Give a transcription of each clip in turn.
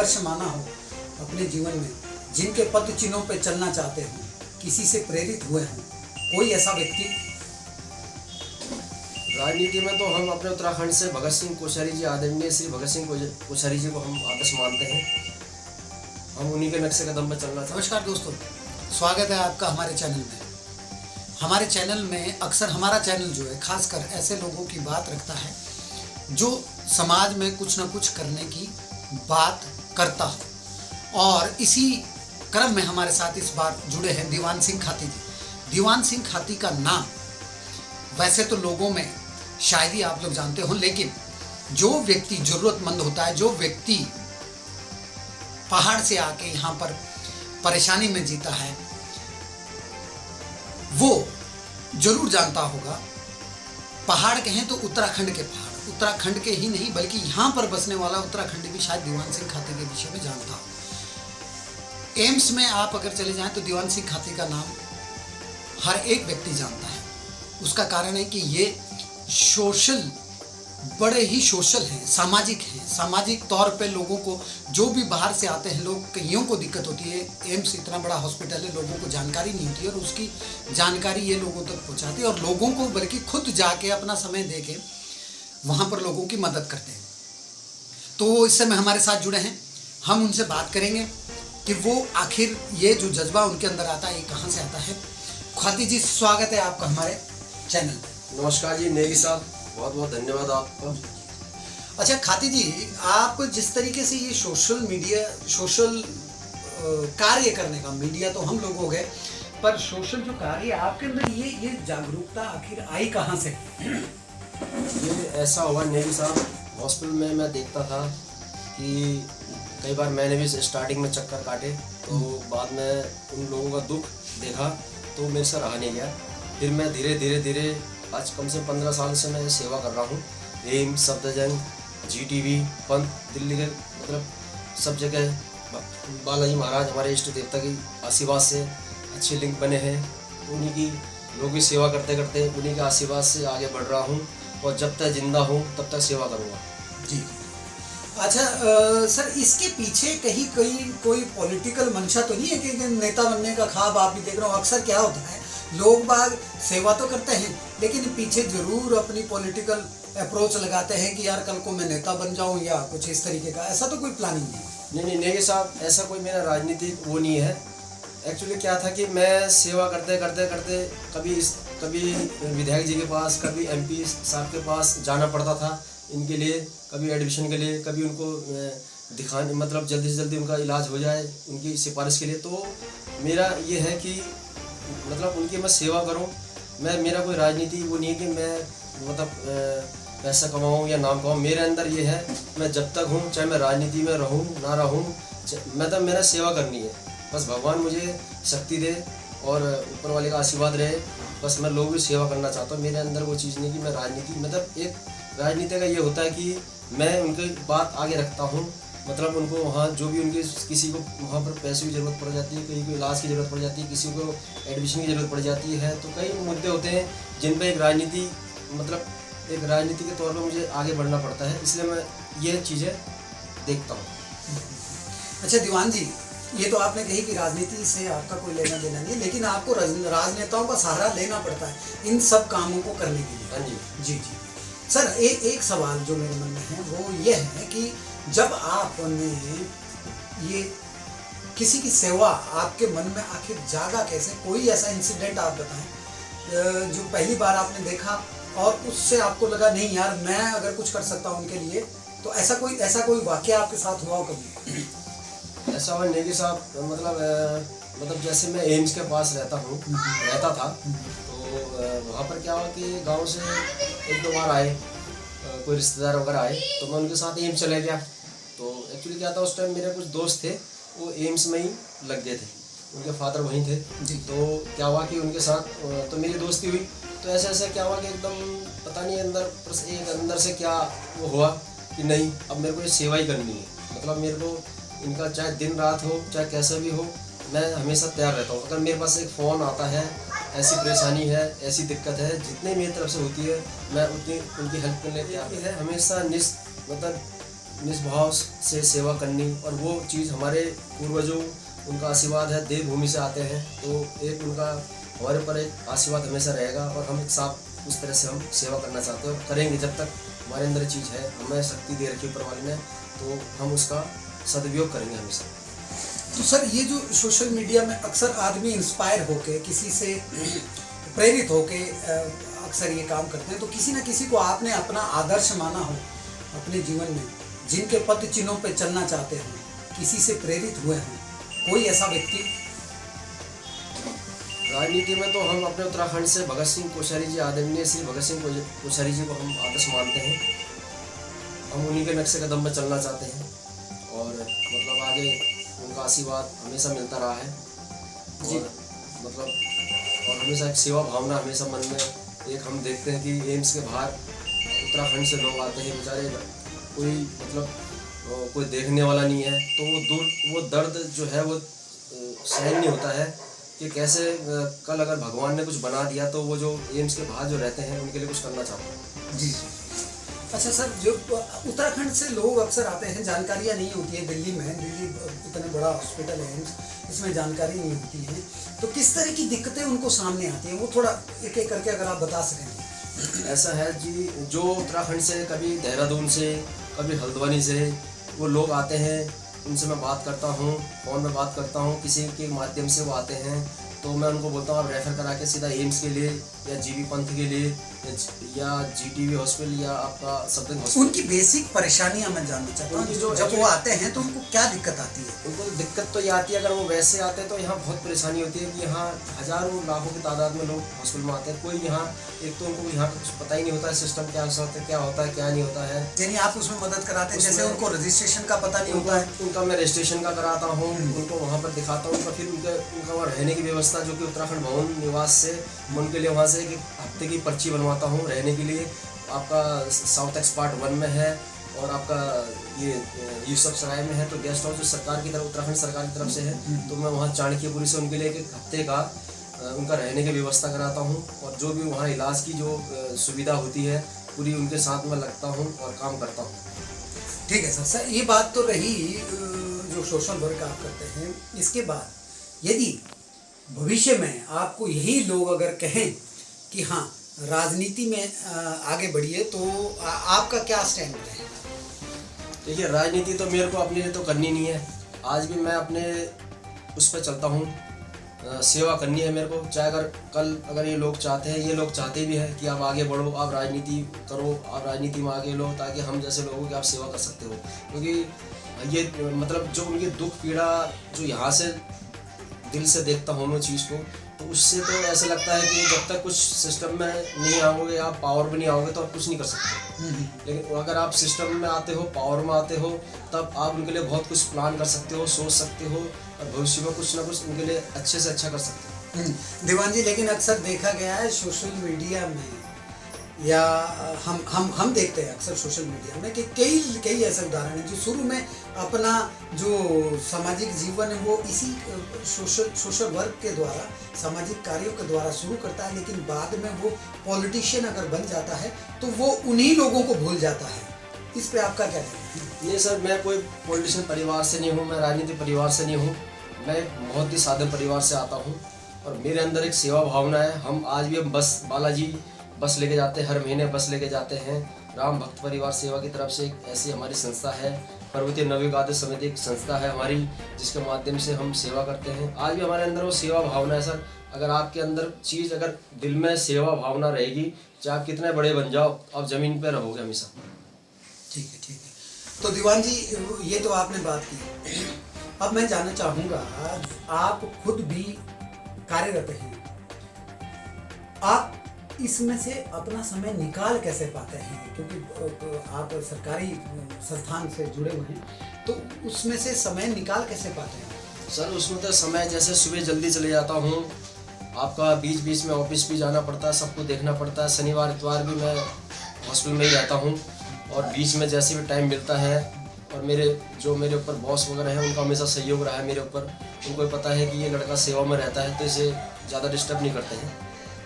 आदर्श माना हो अपने जीवन में, जिनके पद चिन्हों पे चलना चाहते हो, किसी से प्रेरित हुए हों, कोई ऐसा व्यक्ति? राजनीति में तो हम अपने उत्तराखंड से भगत सिंह कोश्यारी जी, आदरणीय श्री भगत सिंह कोश्यारी जी को हम आदर्श मानते हैं। हम उन्हीं के नक्शे कदम पर चलना चाहते हैं। नमस्कार दोस्तों, स्वागत है आपका हमारे चैनल में। हमारे चैनल में अक्सर हमारा चैनल जो है खासकर ऐसे लोगों की बात रखता है जो समाज में कुछ न कुछ करने की बात करता हो, और इसी क्रम में हमारे साथ इस बार जुड़े हैं दीवान सिंह खाती जी। दीवान सिंह खाती का नाम वैसे तो लोगों में शायद ही आप लोग जानते हो, लेकिन जो व्यक्ति ज़रूरतमंद होता है, जो व्यक्ति पहाड़ से आके यहाँ पर परेशानी में जीता है, वो जरूर जानता होगा। पहाड़ कहें तो उत्तराखंड के पहाड़, उत्तराखंड के ही नहीं बल्कि यहाँ पर बसने वाला उत्तराखंडी भी शायद दीवान सिंह खाती के विषय में जानता हो। एम्स में आप अगर चले जाएं तो दीवान सिंह खाती का नाम हर एक व्यक्ति जानता है। उसका कारण है कि ये बड़े ही सोशल हैं, सामाजिक हैं। सामाजिक तौर पे लोगों को, जो भी बाहर से आते हैं लोग, कईयों को दिक्कत होती है। एम्स इतना बड़ा हॉस्पिटल है, लोगों को जानकारी नहीं होती है और उसकी जानकारी ये लोगों तक पहुंचाती है, और लोगों को बल्कि खुद जाके अपना समय दे के वहाँ पर लोगों की मदद करते हैं। तो इस समय हमारे साथ जुड़े हैं, हम उनसे बात करेंगे कि वो आखिर ये जो जज्बा उनके अंदर आता है ये कहाँ से आता है। खाती जी, स्वागत है आपका हमारे चैनल में। नमस्कार जी, नेगी साहब, बहुत बहुत धन्यवाद आपका। अच्छा खाती जी, आप जिस तरीके से ये सोशल कार्य करने का, मीडिया तो हम लोग हो गए, पर सोशल जो कार्य आपके अंदर ये जागरूकता आखिर आई कहाँ से? ये ऐसा हुआ नेगी साहब, हॉस्पिटल में मैं देखता था कि कई बार मैंने भी स्टार्टिंग में चक्कर काटे, तो बाद में उन लोगों का दुख देखा तो मेरे से रहा नहीं गया। फिर मैं धीरे धीरे आज कम से 15 साल से मैं सेवा कर रहा हूँ। एम्स, सफदरजंग, GTV, पंत, दिल्ली के मतलब सब जगह बालाजी महाराज हमारे इष्ट देवता की आशीर्वाद से अच्छे लिंक बने हैं। उन्हीं की लोगों की सेवा करते करते उन्हीं के आशीर्वाद से आगे बढ़ रहा हूँ, और जब तक जिंदा हूँ तब तक सेवा करूँगा जी। अच्छा सर, इसके पीछे कहीं कोई पॉलिटिकल मंशा तो नहीं है कि नेता बनने का ख्वाब आप भी देख रहे हो? अक्सर क्या होता है, लोग बाग सेवा तो करते हैं लेकिन पीछे जरूर अपनी पॉलिटिकल अप्रोच लगाते हैं कि यार कल को मैं नेता बन जाऊं या कुछ इस तरीके का। ऐसा तो कोई प्लानिंग नहीं? नहीं साहब, ऐसा कोई मेरा राजनीतिक वो नहीं है। एक्चुअली क्या था कि मैं सेवा करते करते कभी विधायक जी के पास, कभी MP साहब के पास जाना पड़ता था इनके लिए, कभी एडमिशन के लिए, कभी उनको दिखाने मतलब जल्दी से जल्दी उनका इलाज हो जाए उनकी सिफारिश के लिए। तो मेरा ये है कि मतलब उनकी मैं सेवा करूं। मेरा कोई राजनीति वो नहीं है कि मैं मतलब पैसा कमाऊं या नाम कमाऊं। मेरे अंदर ये है, मैं जब तक हूं, चाहे मैं राजनीति में रहूं ना रहूं, मतलब मेरा सेवा करनी है। बस भगवान मुझे शक्ति दे और ऊपर वाले का आशीर्वाद रहे, बस मैं लोगों की सेवा करना चाहता हूँ। मेरे अंदर वो चीज़ नहीं कि मैं राजनीति, मतलब एक राजनीति का ये होता है कि मैं उनकी बात आगे रखता हूँ। मतलब उनको वहाँ जो भी उनके किसी को वहाँ पर पैसे की ज़रूरत पड़ जाती है, कहीं को इलाज की ज़रूरत पड़ जाती है, किसी को एडमिशन की ज़रूरत पड़ जाती है, तो कई मुद्दे होते हैं जिन पर एक राजनीति के तौर पर मुझे आगे बढ़ना पड़ता है, इसलिए मैं ये चीज़ें देखता हूँ। अच्छा दीवान जी, ये तो आपने कही कि राजनीति से आपका कोई लेना देना नहीं, लेकिन आपको राजनेताओं का सहारा लेना पड़ता है इन सब कामों को करने के लिए। हाँ जी जी जी सर, एक सवाल जो मेरे मन में है वो ये है कि जब आपने ये किसी की सेवा आपके मन में आखिर जागा कैसे? कोई ऐसा इंसिडेंट आप बताएं जो पहली बार आपने देखा और उससे आपको लगा नहीं यार मैं अगर कुछ कर सकता हूँ उनके लिए, तो ऐसा कोई वाकया आपके साथ हुआ हो कभी? ऐसा हुआ नेगी साहब, मतलब जैसे मैं एम्स के पास रहता था, तो वहाँ पर क्या हुआ कि गांव से 1-2 बार आए कोई रिश्तेदार वगैरह आए, तो मैं उनके साथ एम्स चले गया। तो एक्चुअली क्या था, उस टाइम मेरे कुछ दोस्त थे वो एम्स में ही लग गए थे, उनके फादर वहीं थे जी। तो क्या हुआ कि उनके साथ तो मेरी दोस्ती हुई, तो ऐसे क्या हुआ कि एकदम पता नहीं अंदर से क्या वो हुआ कि नहीं अब मेरे को ये सेवा ही करनी है। मतलब मेरे को इनका चाहे दिन रात हो चाहे कैसा भी हो, मैं हमेशा तैयार रहता हूँ। अगर मेरे पास एक फ़ोन आता है, ऐसी परेशानी है, ऐसी दिक्कत है, जितनी मेरी तरफ से होती है मैं उतनी उनकी हेल्प करने तैयार है। हमेशा मतलब निष्भाव से सेवा करनी, और वो चीज़ हमारे पूर्वजों उनका आशीर्वाद है, देवभूमि से आते हैं, तो एक उनका हमारे ऊपर एक आशीर्वाद हमेशा रहेगा, और हम एक साफ उस तरह से हम सेवा करना चाहते हैं और करेंगे। जब तक हमारे अंदर चीज़ है, हमें शक्ति दे रखी ऊपर वाले ने, तो हम उसका सदुपयोग करेंगे हमेशा। तो सर ये जो सोशल मीडिया में अक्सर आदमी इंस्पायर होके, किसी से प्रेरित होके अक्सर ये काम करते हैं, तो किसी न किसी को आपने अपना आदर्श माना हो अपने जीवन में, जिनके पद चिन्हों पे चलना चाहते हो, किसी से प्रेरित हुए हैं, कोई ऐसा व्यक्ति? राजनीति में तो हम अपने उत्तराखंड से भगत सिंह कोश्यारी जी, आदरणीय श्री भगत सिंह कोश्यारी जी को हम आदर्श मानते हैं। हम उन्हीं के नक्शे कदम पर चलना चाहते हैं, और मतलब आगे उनका आशीर्वाद हमेशा मिलता रहा है जी। मतलब और हमेशा एक सेवा भावना हमेशा मन में, एक हम देखते हैं कि एम्स के बाहर उत्तराखंड से लोग आते हैं, बेचारे कोई मतलब कोई देखने वाला नहीं है, तो वो दर्द जो है वो सहन नहीं होता है कि कैसे कल अगर भगवान ने कुछ बना दिया तो वो जो एम्स के बाहर जो रहते हैं उनके लिए कुछ करना चाहते हैं जी। अच्छा सर, जो उत्तराखंड से लोग अक्सर आते हैं, जानकारियाँ नहीं होती है दिल्ली में, दिल्ली इतना बड़ा हॉस्पिटल है एम्स, इसमें जानकारी नहीं होती है, तो किस तरह की दिक्कतें उनको सामने आती हैं, वो थोड़ा एक एक करके अगर आप बता सकें। ऐसा है जी, जो उत्तराखंड से, कभी देहरादून से, कभी हल्द्वानी से वो लोग आते हैं, उनसे मैं बात करता हूँ, फ़ोन में बात करता हूँ, किसी के माध्यम से वो आते हैं, तो मैं उनको बोलता हूँ आप रेफ़र करा के सीधा एम्स के लिए या जीबी पंथ के लिए या जीटीवी हॉस्पिटल या आपका सबदिन हॉस्पिटल। उनकी बेसिक परेशानियां मैं जानना चाहता हूँ, जो जब वो आते हैं तो उनको क्या दिक्कत आती है? उनको दिक्कत तो ये आती है, अगर वो वैसे आते हैं तो यहाँ बहुत परेशानी होती है कि यहाँ हज़ारों लाखों की तादाद में लोग हॉस्पिटल में आते हैं। कोई यहाँ, एक तो उनको यहाँ का कुछ पता ही नहीं होता है, सिस्टम क्या होता है, क्या नहीं होता है। यानी आप उसमें मदद कराते हैं, जैसे उनको रजिस्ट्रेशन का पता नहीं होता है, उनका मैं रजिस्ट्रेशन का कराता हूँ, उनको वहाँ पर दिखाता हूँ, फिर उनका वहाँ रहने की व्यवस्था, जो कि उत्तराखंड भवन निवास से, मैं उनके लिए वहाँ से एक हफ्ते की पर्ची बनवाता हूँ रहने के लिए। आपका साउथ एक्स पार्ट 1 में है, और आपका ये यूसुफ सराय में है, तो गेस्ट हाउस जो सरकार की तरफ, उत्तराखंड सरकार की तरफ से है, तो मैं वहाँ चाणक्यपुरी से उनके लिए एक हफ्ते का उनका रहने की व्यवस्था कराता हूँ, और जो भी वहाँ इलाज की जो सुविधा होती है पूरी उनके साथ में लगता हूँ और काम करता हूँ। ठीक है सर, ये बात तो रही जो सोशल वर्क आप करते हैं। इसके बाद यदि भविष्य में आपको यही लोग अगर कहें कि हाँ राजनीति में आगे बढ़िए, तो आपका क्या स्टैंड है? देखिए, राजनीति तो मेरे को अपने लिए तो करनी नहीं है, आज भी मैं अपने उस पर चलता हूँ, सेवा करनी है मेरे को। चाहे अगर ये लोग चाहते हैं, ये लोग चाहते भी हैं कि आप आगे बढ़ो, आप राजनीति करो, आप राजनीति में आगे लो, ताकि हम जैसे लोगों की आप सेवा कर सकते हो। क्योंकि ये मतलब जो उनकी दुख पीड़ा जो यहाँ से दिल से देखता हूँ मैं चीज़ को, तो उससे तो ऐसा लगता है कि जब तक कुछ सिस्टम में नहीं आओगे, आप पावर में नहीं आओगे, तो आप कुछ नहीं कर सकते। लेकिन अगर आप सिस्टम में आते हो, पावर में आते हो, तब आप उनके लिए बहुत कुछ प्लान कर सकते हो, सोच सकते हो, और भविष्य में कुछ ना कुछ उनके लिए अच्छे से अच्छा कर सकते हो। दीवान जी, लेकिन अक्सर देखा गया है सोशल मीडिया में, या हम देखते हैं अक्सर सोशल मीडिया में कि कई ऐसे उदाहरण हैं जो शुरू में अपना जो सामाजिक जीवन है वो इसी सोशल वर्क के द्वारा, सामाजिक कार्यों के द्वारा शुरू करता है, लेकिन बाद में वो पॉलिटिशियन अगर बन जाता है तो वो उन्हीं लोगों को भूल जाता है। इस पे आपका क्या कहना है? नहीं सर, मैं कोई पॉलिटिशियन परिवार से नहीं हूँ, मैं राजनीतिक परिवार से नहीं हूँ, मैं बहुत ही साधारण परिवार से आता हूँ, और मेरे अंदर एक सेवा भावना है। हम आज भी बालाजी बस लेके जाते हैं, हर महीने बस लेके जाते हैं। राम भक्त परिवार सेवा की तरफ से एक ऐसी हमारी संस्था है, पर्वतीय नवयुग आदर्श समिति एक संस्था है हमारी, जिसके माध्यम से हम सेवा करते हैं। आज भी हमारे अंदर वो सेवा भावना है सर। अगर आपके अंदर चीज़, अगर दिल में सेवा भावना रहेगी, चाहे आप कितने बड़े बन जाओ, आप ज़मीन पर रहोगे हमेशा। ठीक है। तो दीवान जी, ये तो आपने बात की। अब मैं जानना चाहूँगा, आप खुद भी कार्यरत हैं, आप इसमें से अपना समय निकाल कैसे पाते हैं? क्योंकि आप सरकारी संस्थान से जुड़े हुए हैं, तो उसमें से समय निकाल कैसे पाते हैं? सर, उसमें तो समय, जैसे सुबह जल्दी चले जाता हूँ, आपका बीच में ऑफिस भी जाना पड़ता है, सबको देखना पड़ता है। शनिवार इतवार भी मैं हॉस्पिटल में ही रहता हूँ, और बीच में जैसे भी टाइम मिलता है, और मेरे ऊपर बॉस वगैरह हैं, उनका हमेशा सहयोग रहा है मेरे ऊपर। उनको पता है कि ये लड़का सेवा में रहता है, तो इसे ज़्यादा डिस्टर्ब नहीं करते हैं,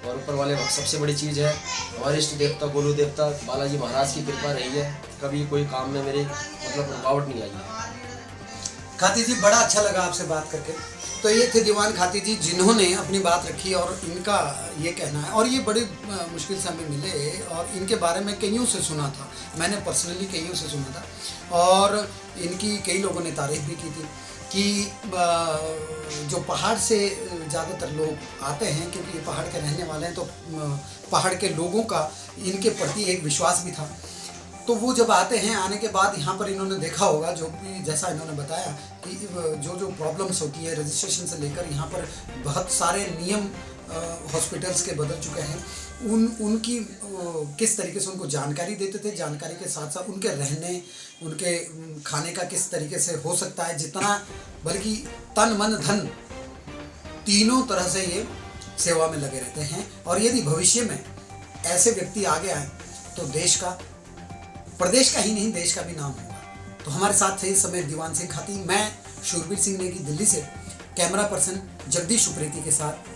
और ऊपर वाले सबसे बड़ी चीज़ है हमारे इष्ट देवता गोलू देवता बालाजी महाराज की कृपा रही है, कभी कोई काम में मेरे मतलब रुकावट नहीं आई है। खाती जी, बड़ा अच्छा लगा आपसे बात करके। तो ये थे दीवान खाती जी, जिन्होंने अपनी बात रखी और इनका ये कहना है, और ये बड़ी मुश्किल से हमें मिले और इनके बारे में कईयों से सुना था, मैंने पर्सनली कईयों से सुना था और इनकी कई लोगों ने तारीफ भी की थी कि जो पहाड़ से ज़्यादातर लोग आते हैं, क्योंकि ये पहाड़ के रहने वाले हैं, तो पहाड़ के लोगों का इनके प्रति एक विश्वास भी था। तो वो जब आते हैं, आने के बाद यहाँ पर इन्होंने देखा होगा, जो भी जैसा इन्होंने बताया कि जो प्रॉब्लम्स होती है रजिस्ट्रेशन से लेकर, यहाँ पर बहुत सारे नियम हॉस्पिटल्स के बदल चुके हैं, उनकी किस तरीके से उनको जानकारी देते थे, जानकारी के साथ साथ उनके रहने, उनके खाने का किस तरीके से हो सकता है, जितना बल्कि तन मन धन तीनों तरह से ये सेवा में लगे रहते हैं। और यदि भविष्य में ऐसे व्यक्ति आगे आए तो देश का, प्रदेश का ही नहीं देश का भी नाम होगा। तो हमारे साथ थे इस समय दीवान सिंह खाती, मैं शूरवीर सिंह नेगी दिल्ली से, कैमरा पर्सन जगदीश उप्रेती के साथ